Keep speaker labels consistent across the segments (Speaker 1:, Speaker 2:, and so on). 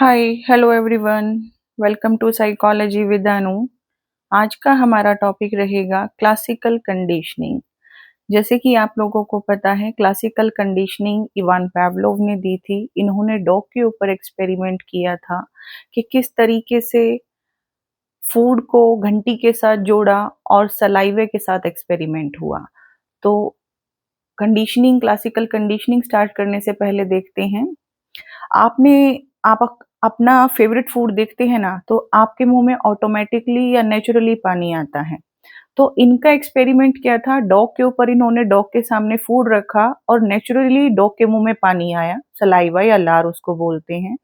Speaker 1: Hi hello everyone. Welcome to psychology with Anu. आज का हमारा टॉपिक रहेगा क्लासिकल कंडीशनिंग। जैसे कि आप लोगों को पता है, क्लासिकल कंडीशनिंग इवान पावलोव ने दी थी। इन्होंने डॉग के ऊपर एक्सपेरिमेंट किया था कि किस तरीके से फूड को घंटी के साथ जोड़ा और सलाइवे के साथ एक्सपेरिमेंट हुआ। तो क्लासिकल कंडीशनिंग स्टार्ट करने से पहले देखते हैं, आपने अपना फेवरेट फूड देखते हैं ना, तो आपके मुंह में ऑटोमेटिकली या नेचुरली पानी आता है। तो इनका एक्सपेरिमेंट क्या था, डॉग के ऊपर इन्होंने डॉग के सामने फूड रखा और नेचुरली डॉग के मुंह में पानी आया, सलाइवा या लार उसको बोलते हैं।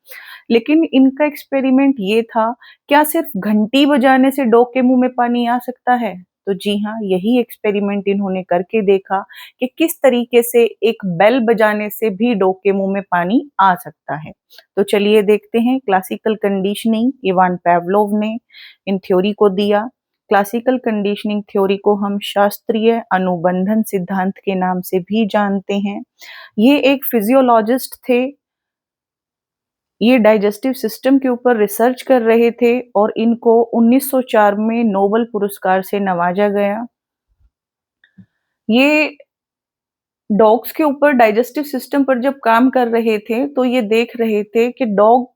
Speaker 1: लेकिन इनका एक्सपेरिमेंट ये था, क्या सिर्फ घंटी बजाने से डॉग के मुंह में पानी आ सकता है? तो जी हाँ, यही एक्सपेरिमेंट इन्होंने करके देखा कि किस तरीके से एक बेल बजाने से भी डॉग के मुंह में पानी आ सकता है। तो चलिए देखते हैं। क्लासिकल कंडीशनिंग इवान पावलोव ने इन थ्योरी को दिया। क्लासिकल कंडीशनिंग थ्योरी को हम शास्त्रीय अनुबंधन सिद्धांत के नाम से भी जानते हैं। ये एक फिजियोलॉजिस्ट थे। ये डाइजेस्टिव सिस्टम के ऊपर रिसर्च कर रहे थे और इनको 1904 में नोबेल पुरस्कार से नवाजा गया। ये डॉग्स के ऊपर डाइजेस्टिव सिस्टम पर जब काम कर रहे थे, तो ये देख रहे थे कि डॉग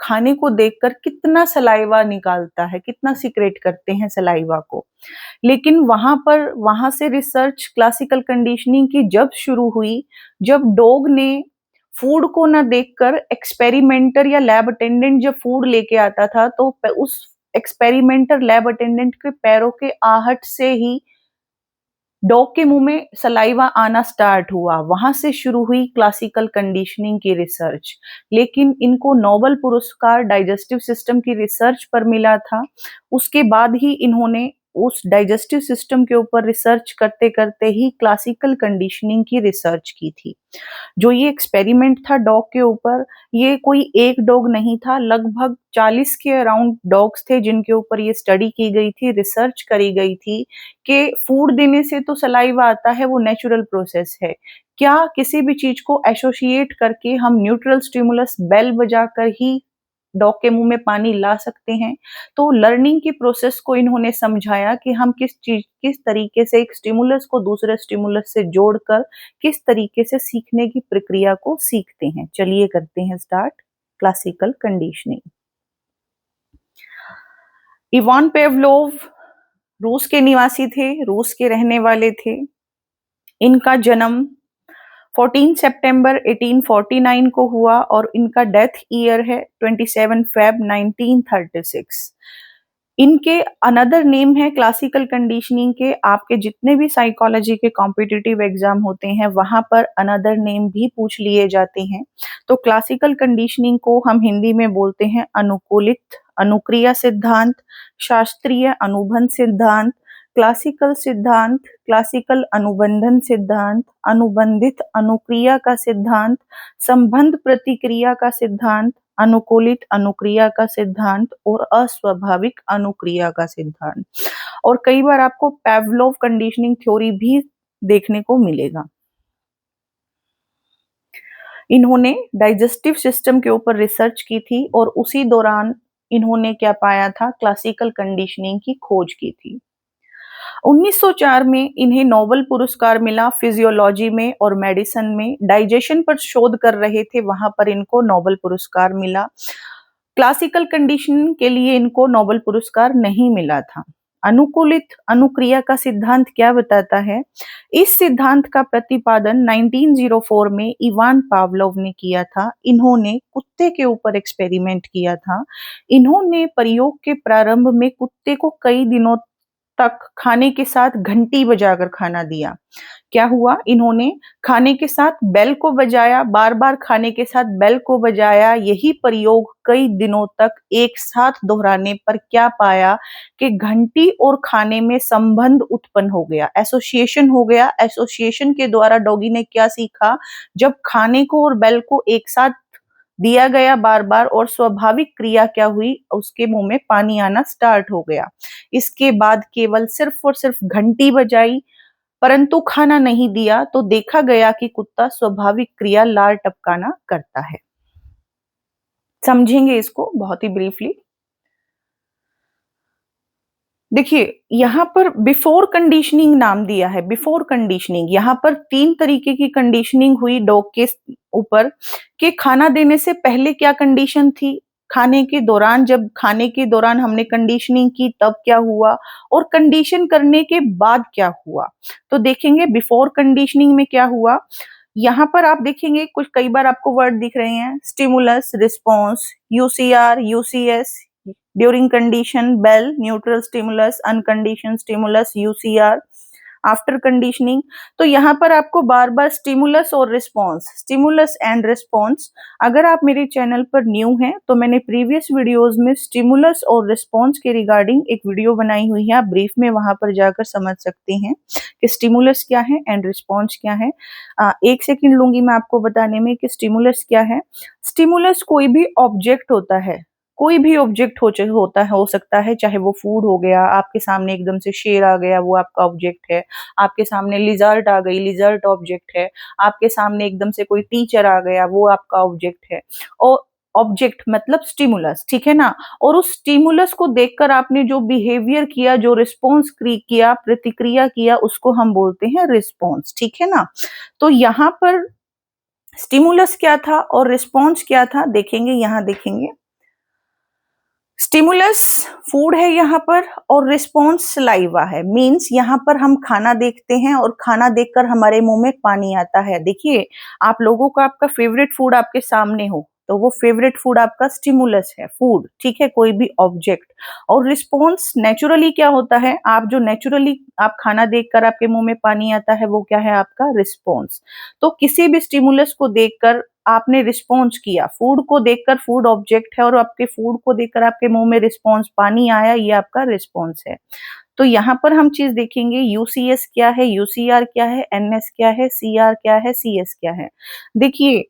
Speaker 1: खाने को देखकर कितना सलाइवा निकालता है, कितना सीक्रेट करते हैं सलाइवा को। लेकिन वहां से रिसर्च क्लासिकल कंडीशनिंग की जब शुरू हुई, जब डॉग ने फूड को ना देखकर एक्सपेरिमेंटर या लैब अटेंडेंट जब फूड लेके आता था, तो उस एक्सपेरिमेंटर लैब अटेंडेंट के पैरों के आहट से ही डॉग के मुंह में सलाइवा आना स्टार्ट हुआ। वहां से शुरू हुई क्लासिकल कंडीशनिंग की रिसर्च। लेकिन इनको नोबेल पुरस्कार डाइजेस्टिव सिस्टम की रिसर्च पर मिला था। उसके बाद ही इन्होंने उस डाइजेस्टिव सिस्टम के ऊपर रिसर्च करते करते ही क्लासिकल कंडीशनिंग की रिसर्च की थी। जो ये एक्सपेरिमेंट था डॉग के ऊपर, ये कोई एक डॉग नहीं था, लगभग 40 के अराउंड डॉग्स थे जिनके ऊपर ये स्टडी की गई थी, रिसर्च करी गई थी कि फूड देने से तो सलाइवा आता है, वो नेचुरल प्रोसेस है। क्या किसी भी चीज को एसोसिएट करके हम न्यूट्रल स्टिमुलस बेल बजाकर ही डॉग के मुंह में पानी ला सकते हैं? तो लर्निंग की प्रोसेस को इन्होंने समझाया कि हम किस तरीके से एक स्टिमुलस को दूसरे स्टिमुलस से जोड़कर किस तरीके से सीखने की प्रक्रिया को सीखते हैं। चलिए करते हैं स्टार्ट क्लासिकल कंडीशनिंग। इवान पेवलोव रूस के निवासी थे, रूस के रहने वाले थे। इनका जन्म 14 सितंबर 1849 को हुआ और इनका डेथ ईयर है 27 फेब 1936। इनके अनदर नेम है क्लासिकल कंडीशनिंग के। आपके जितने भी साइकोलॉजी के कॉम्पिटिटिव एग्जाम होते हैं, वहां पर अनदर नेम भी पूछ लिए जाते हैं। तो क्लासिकल कंडीशनिंग को हम हिंदी में बोलते हैं अनुकूलित अनुक्रिया सिद्धांत, शास्त्रीय अनुबंध सिद्धांत, क्लासिकल सिद्धांत, क्लासिकल अनुबंधन सिद्धांत, अनुबंधित अनुक्रिया का सिद्धांत, संबंध प्रतिक्रिया का सिद्धांत, अनुकूलित अनुक्रिया का सिद्धांत और अस्वाभाविक अनुक्रिया का सिद्धांत। और कई बार आपको पेवलोव कंडीशनिंग थ्योरी भी देखने को मिलेगा। इन्होंने डाइजेस्टिव सिस्टम के ऊपर रिसर्च की थी और उसी दौरान इन्होंने क्या पाया था, क्लासिकल कंडीशनिंग की खोज की थी। 1904 में इन्हें नोबेल पुरस्कार मिला फिजियोलॉजी में और मेडिसिन में। डाइजेशन पर शोध कर रहे थे, वहां पर इनको नोबेल पुरस्कार मिला। क्लासिकल कंडीशन के लिए इनको नोबेल पुरस्कार नहीं मिला था। अनुकूलित अनुक्रिया का सिद्धांत क्या बताता है? इस सिद्धांत का प्रतिपादन 1904 में इवान पावलोव ने किया था। इन्होंने कुत्ते के ऊपर एक्सपेरिमेंट किया था। इन्होंने प्रयोग के प्रारंभ में कुत्ते को कई दिनों तक खाने के साथ घंटी बजाकर खाना दिया। क्या हुआ, इन्होंने खाने के साथ बेल को बजाया, बार-बार खाने के साथ बेल को बजाया। यही प्रयोग कई दिनों तक एक साथ दोहराने पर क्या पाया कि घंटी और खाने में संबंध उत्पन्न हो गया, एसोसिएशन हो गया। एसोसिएशन के द्वारा डॉगी ने क्या सीखा, जब खाने को और बेल को एक साथ दिया गया बार-बार और स्वाभाविक क्रिया क्या हुई, उसके मुंह में पानी आना स्टार्ट हो गया। इसके बाद केवल सिर्फ और सिर्फ घंटी बजाई परंतु खाना नहीं दिया, तो देखा गया कि कुत्ता स्वाभाविक क्रिया लार टपकाना करता है। समझेंगे इसको बहुत ही ब्रीफली। देखिए, यहाँ पर बिफोर कंडीशनिंग नाम दिया है, बिफोर कंडीशनिंग। यहाँ पर 3 तरीके की कंडीशनिंग हुई डॉग के ऊपर कि खाना देने से पहले क्या कंडीशन थी, खाने के दौरान, जब खाने के दौरान हमने कंडीशनिंग की तब क्या हुआ, और कंडीशन करने के बाद क्या हुआ। तो देखेंगे बिफोर कंडीशनिंग में क्या हुआ। यहाँ पर आप देखेंगे कुछ कई बार आपको वर्ड दिख रहे हैं, stimulus, response, UCR, UCS, during condition, bell, neutral stimulus, uncondition stimulus, UCR, after conditioning. तो यहाँ पर आपको बार बार स्टिमुलस और रिस्पॉन्स, स्टिमुलस एंड रिस्पॉन्स। अगर आप मेरे चैनल पर न्यू हैं तो मैंने प्रीवियस वीडियोस में स्टिमुलस और रिस्पॉन्स के रिगार्डिंग एक वीडियो बनाई हुई है, आप ब्रीफ में वहां पर जाकर समझ सकते हैं कि स्टिमुलस क्या है एंड रिस्पॉन्स क्या है। 1 सेकंड लूंगी मैं आपको बताने में कि स्टिमुलस क्या है। स्टिमुलस कोई भी ऑब्जेक्ट होता है, कोई भी ऑब्जेक्ट होता है, हो सकता है, चाहे वो फूड हो गया, आपके सामने एकदम से शेर आ गया, वो आपका ऑब्जेक्ट है, आपके सामने लिजर्ट आ गई, लिजर्ट ऑब्जेक्ट है, आपके सामने एकदम से कोई टीचर आ गया, वो आपका ऑब्जेक्ट है। और ऑब्जेक्ट मतलब स्टिमुलस, ठीक है ना। और उस स्टिमुलस को देखकर आपने जो बिहेवियर किया, जो रिस्पॉन्स किया, प्रतिक्रिया किया, उसको हम बोलते हैं रिस्पॉन्स, ठीक है ना। तो यहाँ पर स्टिमुलस क्या था और रिस्पॉन्स क्या था, देखेंगे, यहाँ देखेंगे। स्टिमुलस फूड है यहाँ पर, और रिस्पॉन्स सलाइवा है। मींस यहाँ पर हम खाना देखते हैं और खाना देखकर हमारे मुंह में पानी आता है। देखिए, आप लोगों का आपका फेवरेट फूड आपके सामने हो तो वो फेवरेट फूड आपका स्टिमुलस है, फूड, ठीक है, कोई भी ऑब्जेक्ट। और रिस्पॉन्स नेचुरली क्या होता है, आप जो नेचुरली आप खाना देखकर आपके मुंह में पानी आता है, वो क्या है, आपका रिस्पॉन्स। तो किसी भी स्टिमुलस को देखकर आपने रिस्पॉन्स किया, फूड को देखकर, फूड ऑब्जेक्ट है और आपके फूड को देखकर आपके मुंह में रिस्पॉन्स पानी आया, ये आपका रिस्पॉन्स है। तो यहाँ पर हम चीज देखेंगे, यूसीएस क्या है, यूसीआर क्या है, एनएस क्या है, सीआर क्या है, सीएस क्या है। देखिए,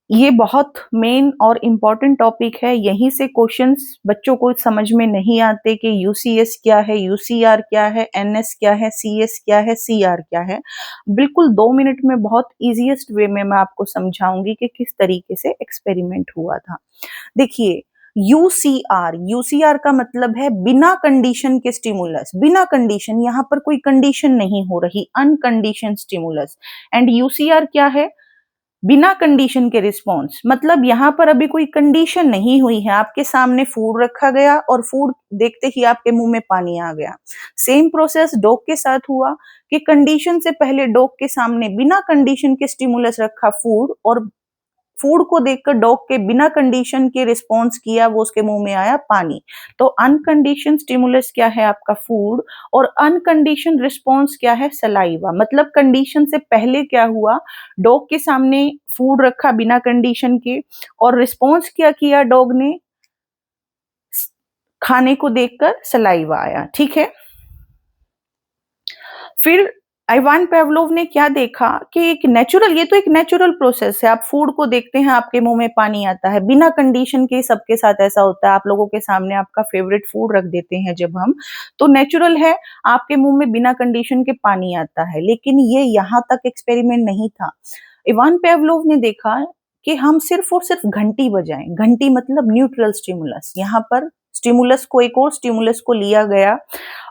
Speaker 1: ये बहुत मेन और इम्पोर्टेंट टॉपिक है। यहीं से क्वेश्चंस बच्चों को समझ में नहीं आते कि यूसीएस क्या है, यूसीआर क्या है, एनएस क्या है, सीएस क्या है, सीआर क्या है। बिल्कुल 2 मिनट में बहुत इजीएस्ट वे में मैं आपको समझाऊंगी कि किस तरीके से एक्सपेरिमेंट हुआ था। देखिए, यूसीआर, यूसीआर का मतलब है बिना कंडीशन के स्टिमुलस, बिना कंडीशन, यहाँ पर कोई कंडीशन नहीं हो रही, अनकंडीशन स्टिमुलस। एंड यूसीआर क्या है, बिना कंडीशन के रिस्पॉन्स, मतलब यहाँ पर अभी कोई कंडीशन नहीं हुई है, आपके सामने फूड रखा गया और फूड देखते ही आपके मुंह में पानी आ गया। सेम प्रोसेस डॉग के साथ हुआ कि कंडीशन से पहले डॉग के सामने बिना कंडीशन के स्टिमुलस रखा फूड, और फूड को देखकर डॉग के बिना कंडीशन के रिस्पॉन्स किया, वो उसके मुंह में आया पानी। तो अनकंडीशन स्टिमुलस क्या है, आपका फूड, और अनकंडीशन रिस्पॉन्स क्या है, सलाइवा। मतलब कंडीशन से पहले क्या हुआ, डॉग के सामने फूड रखा बिना कंडीशन के, और रिस्पॉन्स क्या किया डॉग ने, खाने को देखकर सलाइवा आया, ठीक है। फिर इवान पेवलोव ने क्या देखा कि एक नेचुरल, ये तो एक नेचुरल प्रोसेस है, आप फूड को देखते हैं, आपके मुंह में पानी आता है बिना कंडीशन के, सबके साथ ऐसा होता है। आप लोगों के सामने आपका फेवरेट फूड रख देते हैं जब हम, तो नेचुरल है आपके मुंह में बिना कंडीशन के पानी आता है। लेकिन ये यहाँ तक एक्सपेरिमेंट नहीं था। इवान पेवलोव ने देखा कि हम सिर्फ और सिर्फ घंटी बजाएं, घंटी मतलब न्यूट्रल स्टिमुलस, यहाँ पर स्टिमुलस को, एक और स्टिमुलस को लिया गया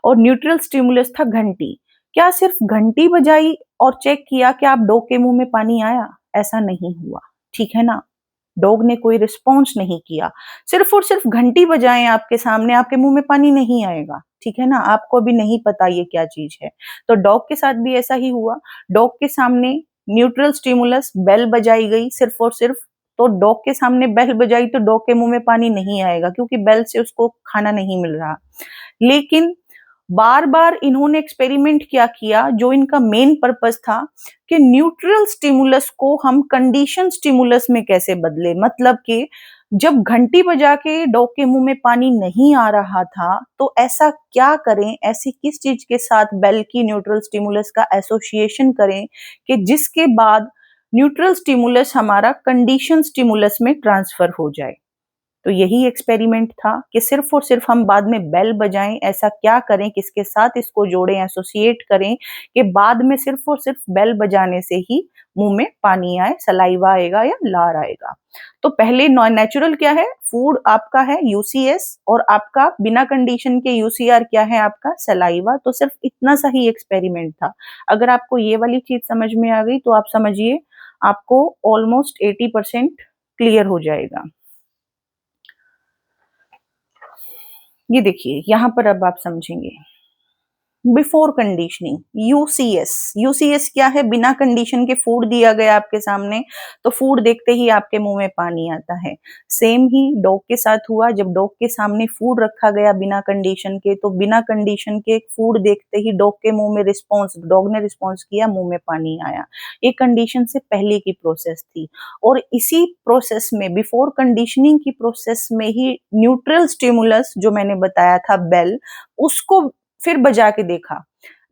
Speaker 1: और न्यूट्रल स्टिमुलस था घंटी। क्या सिर्फ घंटी बजाई और चेक किया कि आप डॉग के मुंह में पानी आया, ऐसा नहीं हुआ, ठीक है ना। डॉग ने कोई रिस्पॉन्स नहीं किया, सिर्फ और सिर्फ घंटी बजाएं आपके सामने, आपके मुंह में पानी नहीं आएगा, ठीक है ना। आपको अभी नहीं पता ये क्या चीज है। तो डॉग के साथ भी ऐसा ही हुआ, डॉग के सामने न्यूट्रल स्टिमुलस बेल बजाई गई सिर्फ और सिर्फ, तो डॉग के सामने बेल बजाई तो डॉग के मुंह में पानी नहीं आएगा, क्योंकि बेल से उसको खाना नहीं मिल रहा। लेकिन बार बार इन्होंने एक्सपेरिमेंट क्या किया, जो इनका मेन पर्पस था कि न्यूट्रल स्टिमुलस को हम कंडीशन स्टिमुलस में कैसे बदले। मतलब कि जब घंटी बजा के डॉग के मुंह में पानी नहीं आ रहा था, तो ऐसा क्या करें, ऐसी किस चीज के साथ बेल की, न्यूट्रल स्टिमुलस का एसोसिएशन करें कि जिसके बाद न्यूट्रल स्टिमुलस हमारा कंडीशन स्टिमुलस में ट्रांसफर हो जाए। तो यही एक्सपेरिमेंट था कि सिर्फ और सिर्फ हम बाद में बेल बजाएं, ऐसा क्या करें, किसके साथ इसको जोड़ें, एसोसिएट करें कि बाद में सिर्फ और सिर्फ बेल बजाने से ही मुंह में पानी आए, सलाइवा आएगा या लार आएगा। तो पहले नेचुरल क्या है, फूड आपका है यूसीएस और आपका बिना कंडीशन के यूसीआर क्या है, आपका सलाइवा। तो सिर्फ इतना सा ही एक्सपेरिमेंट था। अगर आपको ये वाली चीज समझ में आ गई तो आप समझिए आपको ऑलमोस्ट 80% क्लियर हो जाएगा। ये देखिए यहां पर अब आप समझेंगे बिफोर कंडीशनिंग, यूसीएस। यूसीएस क्या है, बिना कंडीशन के फूड दिया गया आपके सामने, तो फूड देखते ही आपके मुंह में पानी आता है। सेम ही डॉग के साथ हुआ, जब डॉग के सामने फूड रखा गया बिना कंडीशन के, तो बिना कंडीशन के फूड देखते ही डॉग के मुंह में रिस्पॉन्स, डॉग ने रिस्पॉन्स किया, मुंह में पानी आया। ये कंडीशन से पहले की प्रोसेस थी। और इसी प्रोसेस में, बिफोर कंडीशनिंग की प्रोसेस में ही न्यूट्रल स्टिमुलस जो मैंने बताया था बेल, उसको फिर बजा के देखा,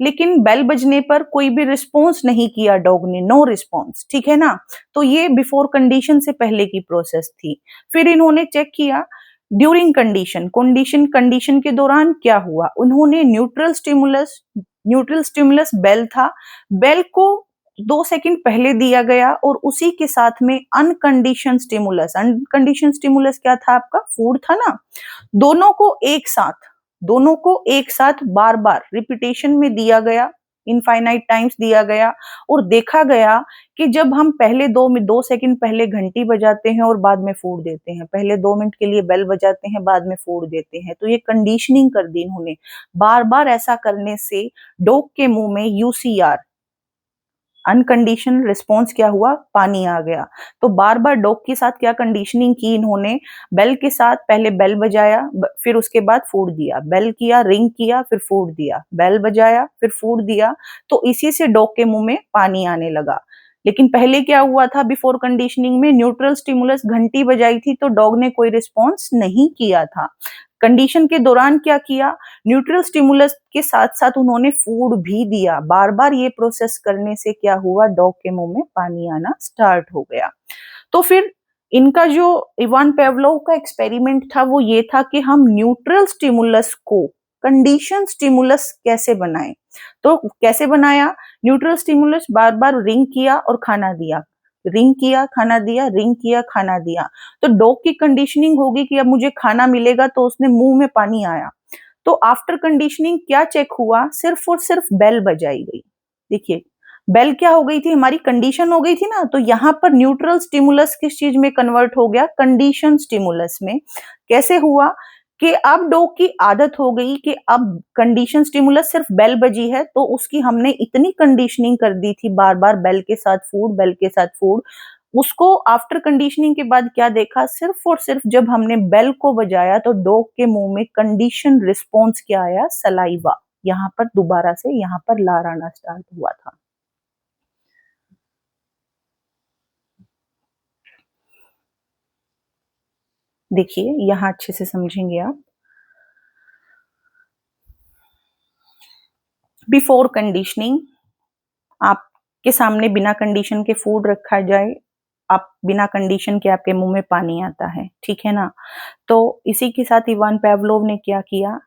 Speaker 1: लेकिन बेल बजने पर कोई भी रिस्पॉन्स नहीं किया डॉग ने, नो रिस्पॉन्स, ठीक है ना। तो ये बिफोर कंडीशन से पहले की प्रोसेस थी। फिर इन्होंने चेक किया ड्यूरिंग कंडीशन, कंडीशन के दौरान क्या हुआ। उन्होंने न्यूट्रल स्टिमुलस बेल था, बेल को 2 सेकंड पहले दिया गया और उसी के साथ में अनकंडीशन स्टिमुलस क्या था, आपका फूड था ना। दोनों को एक साथ बार बार रिपीटेशन में दिया गया, इनफाइनाइट टाइम्स दिया गया, और देखा गया कि जब हम पहले 2 सेकंड पहले घंटी बजाते हैं और बाद में फूड देते हैं, पहले 2 मिनट के लिए बेल बजाते हैं, बाद में फूड देते हैं, तो ये कंडीशनिंग कर दी इन्होंने। बार बार ऐसा करने से डॉग के मुंह में यूसीआर, अनकंडीशन रिस्पॉन्स क्या हुआ, पानी आ गया। तो बार बार डॉग के साथ क्या कंडीशनिंग की इन्होंने, बेल के साथ पहले बेल बजाया, फिर उसके बाद फूड दिया, बेल किया, रिंग किया, फिर फूड दिया, बेल बजाया, फिर फूड दिया। तो इसी से डॉग के मुंह में पानी आने लगा। लेकिन पहले क्या हुआ था, बिफोर कंडीशनिंग में न्यूट्रल स्टिमुलस घंटी बजाई थी तो डॉग ने कोई रिस्पॉन्स नहीं किया था। कंडीशन के दौरान क्या किया, न्यूट्रल स्टिमुलस के साथ साथ उन्होंने फूड भी दिया। बार बार ये प्रोसेस करने से क्या हुआ, डॉग के मुंह में पानी आना स्टार्ट हो गया। तो फिर इनका जो इवान पेवलोव का एक्सपेरिमेंट था वो ये था कि हम न्यूट्रल स्टिमुलस को कंडीशन स्टिमुलस कैसे बनाएं। तो कैसे बनाया, न्यूट्रल स्टिमुलस बार बार रिंग किया और खाना दिया, रिंग किया खाना दिया, रिंग किया खाना दिया। तो डॉग की कंडीशनिंग होगी कि अब मुझे खाना मिलेगा, तो उसने मुंह में पानी आया। तो आफ्टर कंडीशनिंग क्या चेक हुआ, सिर्फ और सिर्फ बेल बजाई गई। देखिए बेल क्या हो गई थी, हमारी कंडीशन हो गई थी ना। तो यहाँ पर न्यूट्रल स्टिमुलस किस चीज में कन्वर्ट हो गया, कंडीशन स्टिमुलस में। कैसे हुआ कि अब डॉग की आदत हो गई कि अब कंडीशन स्टिमुलस सिर्फ बेल बजी है, तो उसकी हमने इतनी कंडीशनिंग कर दी थी, बार बार बेल के साथ फूड, बेल के साथ फूड। उसको आफ्टर कंडीशनिंग के बाद क्या देखा, सिर्फ और सिर्फ जब हमने बेल को बजाया तो डॉग के मुंह में कंडीशन रिस्पॉन्स क्या आया, सलाइवा। यहाँ पर दोबारा से यहाँ पर लार आना स्टार्ट हुआ था। देखिए यहाँ अच्छे से समझेंगे आप। बिफोर कंडीशनिंग आपके सामने बिना कंडीशन के फूड रखा जाए, आप बिना कंडीशन के आपके मुंह में पानी आता है, ठीक है ना। तो इसी के साथ इवान पेवलोव ने क्या किया,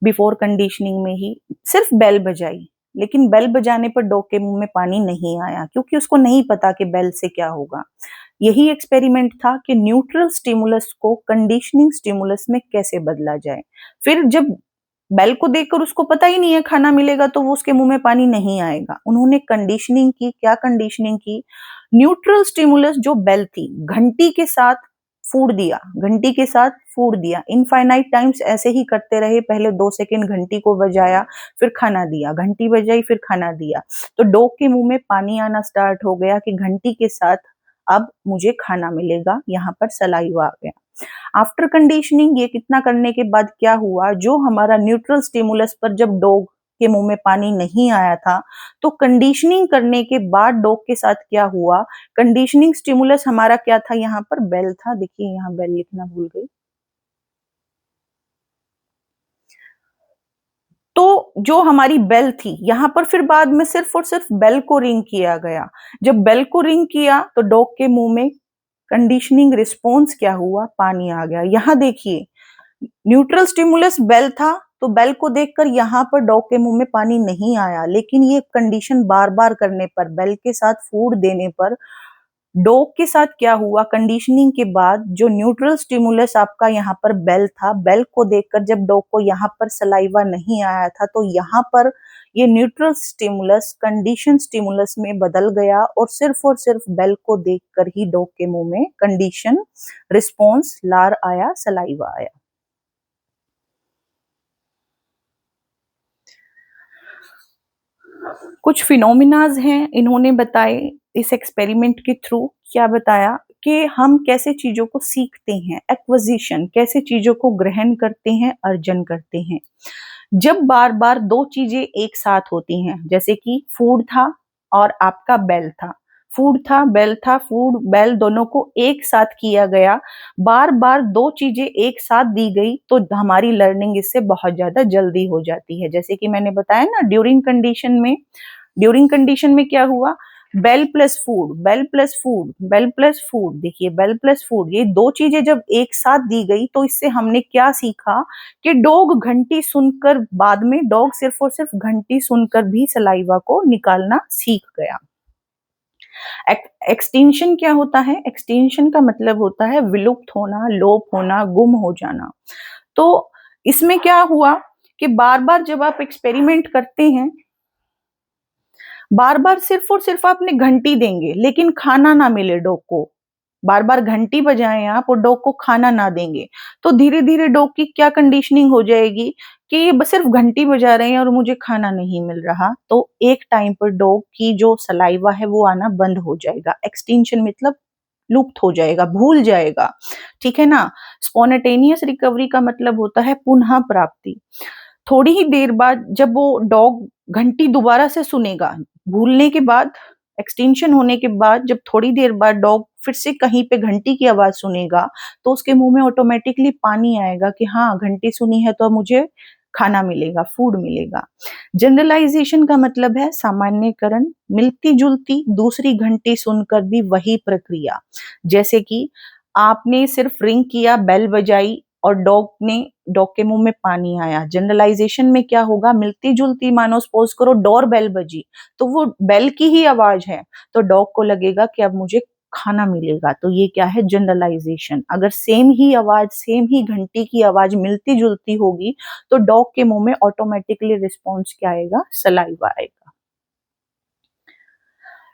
Speaker 1: बिफोर कंडीशनिंग में ही सिर्फ बेल बजाई, लेकिन बेल बजाने पर डॉग के मुंह में पानी नहीं आया, क्योंकि उसको नहीं पता कि बेल से क्या होगा। यही एक्सपेरिमेंट था कि न्यूट्रल स्टिमुलस को कंडीशनिंग स्टिमुलस में कैसे बदला जाए। फिर जब बेल को देखकर उसको पता ही नहीं है खाना मिलेगा, तो वो उसके मुंह में पानी नहीं आएगा। उन्होंने कंडीशनिंग की, क्या कंडीशनिंग की, न्यूट्रल स्टिमुलस जो बेल थी, घंटी के साथ फूड दिया, घंटी के साथ फूड दिया, इनफाइनाइट टाइम्स ऐसे ही करते रहे। पहले 2 सेकंड घंटी को बजाया, फिर खाना दिया, घंटी बजाई, फिर खाना दिया। तो डॉग के मुंह में पानी आना स्टार्ट हो गया कि घंटी के साथ अब मुझे खाना मिलेगा, यहाँ पर सलाइवा आ गया। आफ्टर कंडीशनिंग ये कितना करने के बाद क्या हुआ, जो हमारा न्यूट्रल स्टिमुलस पर जब डॉग के मुंह में पानी नहीं आया था, तो कंडीशनिंग करने के बाद डॉग के साथ क्या हुआ, कंडीशनिंग स्टिमुलस हमारा क्या था, यहाँ पर बेल था। देखिए यहाँ बेल लिखना भूल गई। तो जो हमारी बेल थी, यहाँ पर फिर बाद में सिर्फ और सिर्फ बेल को रिंग किया गया। जब बेल को रिंग किया तो डॉग के मुंह में कंडीशनिंग रिस्पॉन्स क्या हुआ, पानी आ गया। यहाँ देखिए न्यूट्रल स्टिमुलस बेल था, तो बेल को देखकर यहाँ पर डॉग के मुंह में पानी नहीं आया, लेकिन ये कंडीशन बार बार करने पर, बेल के साथ फूड देने पर डॉग के साथ क्या हुआ, कंडीशनिंग के बाद जो न्यूट्रल स्टिमुलस आपका यहाँ पर बेल था, बेल को देखकर जब डॉग को यहाँ पर सलाइवा नहीं आया था, तो यहाँ पर ये न्यूट्रल स्टिमुलस कंडीशन स्टिमुलस में बदल गया और सिर्फ बेल को देखकर ही डॉग के मुंह में कंडीशन रिस्पॉन्स लार आया, सलाइवा आया। कुछ फिनोमिनाज हैं इन्होंने बताए इस एक्सपेरिमेंट के थ्रू। क्या बताया कि हम कैसे चीजों को सीखते हैं, एक्विजिशन, कैसे चीजों को ग्रहण करते हैं, अर्जन करते हैं। जब बार बार दो चीजें एक साथ होती हैं, जैसे कि फूड था और आपका बेल था, फूड था, बेल था, फूड बेल दोनों को एक साथ किया गया, बार बार दो चीजें एक साथ दी गई, तो हमारी लर्निंग इससे बहुत ज्यादा जल्दी हो जाती है। जैसे कि मैंने बताया ना, ड्यूरिंग कंडीशन में क्या हुआ, bell plus food, bell plus food, bell plus food, देखिए बेल प्लस फूड, ये दो चीजें जब एक साथ दी गई, तो इससे हमने क्या सीखा कि डॉग घंटी सुनकर, बाद में डॉग सिर्फ और सिर्फ घंटी सुनकर भी सलाइवा को निकालना सीख गया। एक्सटिंक्शन क्या होता है, एक्सटिंक्शन का मतलब होता है विलुप्त होना, लोप होना, गुम हो जाना। तो इसमें क्या हुआ कि बार बार जब आप एक्सपेरिमेंट करते हैं, बार बार सिर्फ और सिर्फ आपने घंटी देंगे लेकिन खाना ना मिले डॉग को, बार बार घंटी बजाएं आप और डॉग को खाना ना देंगे, तो धीरे धीरे डॉग की क्या कंडीशनिंग हो जाएगी कि ये बस सिर्फ घंटी बजा रहे हैं और मुझे खाना नहीं मिल रहा। तो एक टाइम पर डॉग की जो सलाइवा है वो आना बंद हो जाएगा। एक्सटिंक्शन मतलब लुप्त हो जाएगा, भूल जाएगा, ठीक है ना। स्पॉन्टेनियस रिकवरी का मतलब होता है पुनः प्राप्ति। थोड़ी ही देर बाद जब वो डॉग घंटी दोबारा से सुनेगा, भूलने के बाद, एक्सटिंक्शन होने के बाद, जब थोड़ी देर बाद डॉग फिर से कहीं पे घंटी की आवाज सुनेगा, तो उसके मुंह में ऑटोमेटिकली पानी आएगा कि हाँ घंटी सुनी है तो अब मुझे खाना मिलेगा, फूड मिलेगा। जनरलाइजेशन का मतलब है सामान्यकरण, मिलती जुलती दूसरी घंटी सुनकर भी वही प्रक्रिया, जैसे कि आपने सिर्फ रिंग किया, बेल बजाई और डॉग के मुंह में पानी आया। जनरलाइजेशन में क्या होगा, मिलती जुलती, मानो सपोज करो डोर बेल बजी, तो वो बेल की ही आवाज है, तो डॉग को लगेगा कि अब मुझे खाना मिलेगा, तो ये क्या है, जनरलाइजेशन। अगर सेम ही आवाज, सेम ही घंटी की आवाज मिलती जुलती होगी, तो डॉग के मुंह में ऑटोमेटिकली रिस्पॉन्स क्या आएगा, सलाइवा आएगा।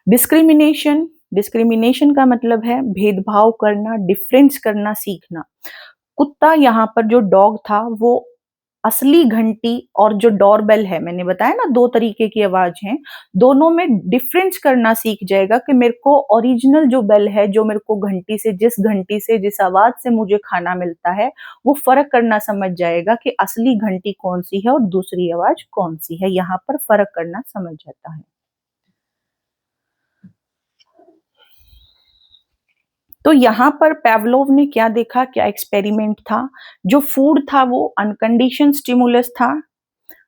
Speaker 1: डिस्क्रिमिनेशन, डिस्क्रिमिनेशन का मतलब है भेदभाव करना, डिफरेंस करना सीखना। कुत्ता, यहाँ पर जो डॉग था वो असली घंटी और जो डोरबेल है, मैंने बताया ना दो तरीके की आवाज है, दोनों में डिफरेंस करना सीख जाएगा कि मेरे को ओरिजिनल जो बेल है, जो मेरे को घंटी से, जिस घंटी से, जिस आवाज से मुझे खाना मिलता है, वो फर्क करना समझ जाएगा कि असली घंटी कौन सी है और दूसरी आवाज कौन सी है। यहाँ पर फर्क करना समझ जाता है। तो यहाँ पर पैवलोव ने क्या देखा, क्या एक्सपेरिमेंट था, जो फूड था वो अनकंडीशन स्टिमुलस था,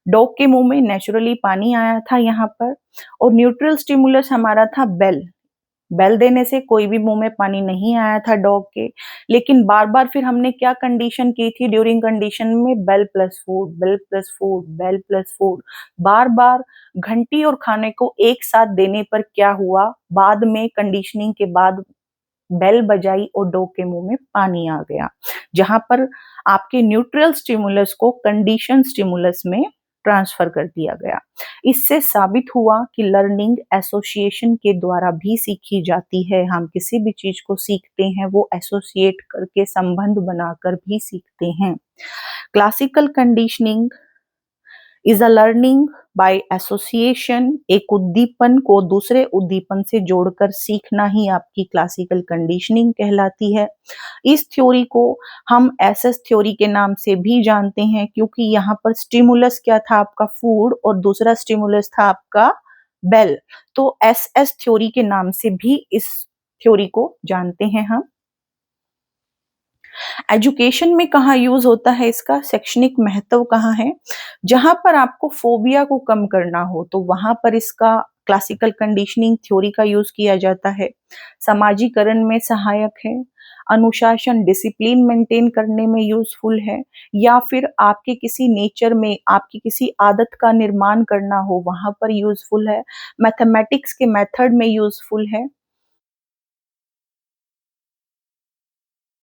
Speaker 1: डॉग के मुंह में नेचुरली पानी आया था यहाँ पर, और न्यूट्रल स्टिमुलस हमारा था बेल, बेल देने से कोई भी मुंह में पानी नहीं आया था डॉग के, लेकिन बार बार फिर हमने क्या कंडीशन की थी, ड्यूरिंग कंडीशन में bell plus food, bell plus food, bell plus food, बार बार घंटी और खाने को एक साथ देने पर क्या हुआ, बाद में कंडीशनिंग के बाद बेल बजाई और डॉग के मुंह में पानी आ गया, जहां पर आपके न्यूट्रल स्टिमुलस को कंडीशन स्टिमुलस में ट्रांसफर कर दिया गया। इससे साबित हुआ कि लर्निंग एसोसिएशन के द्वारा भी सीखी जाती है। हम किसी भी चीज को सीखते हैं वो एसोसिएट करके, संबंध बनाकर भी सीखते हैं। Classical conditioning is a learning by association, एक उद्दीपन को दूसरे उद्दीपन से जोड़कर सीखना ही आपकी क्लासिकल कंडीशनिंग कहलाती है। इस थ्योरी को हम एसएस थ्योरी के नाम से भी जानते हैं, क्योंकि यहाँ पर स्टिमुलस क्या था, आपका फूड, और दूसरा स्टिमुलस था आपका बेल, तो एसएस थ्योरी के नाम से भी इस थ्योरी को जानते हैं हम। एजुकेशन में कहाँ यूज होता है इसका, शैक्षणिक महत्व कहाँ है, जहां पर आपको फोबिया को कम करना हो तो वहां पर इसका क्लासिकल कंडीशनिंग थ्योरी का यूज़ किया जाता है, समाजीकरण में सहायक है, अनुशासन डिसिप्लिन मेंटेन करने में यूज़फुल है, या फिर आपके किसी नेचर में आपकी किसी आदत का निर्माण करना हो वहाँ पर यूज़फुल है, मैथमेटिक्स के मेथड में यूज़फुल है,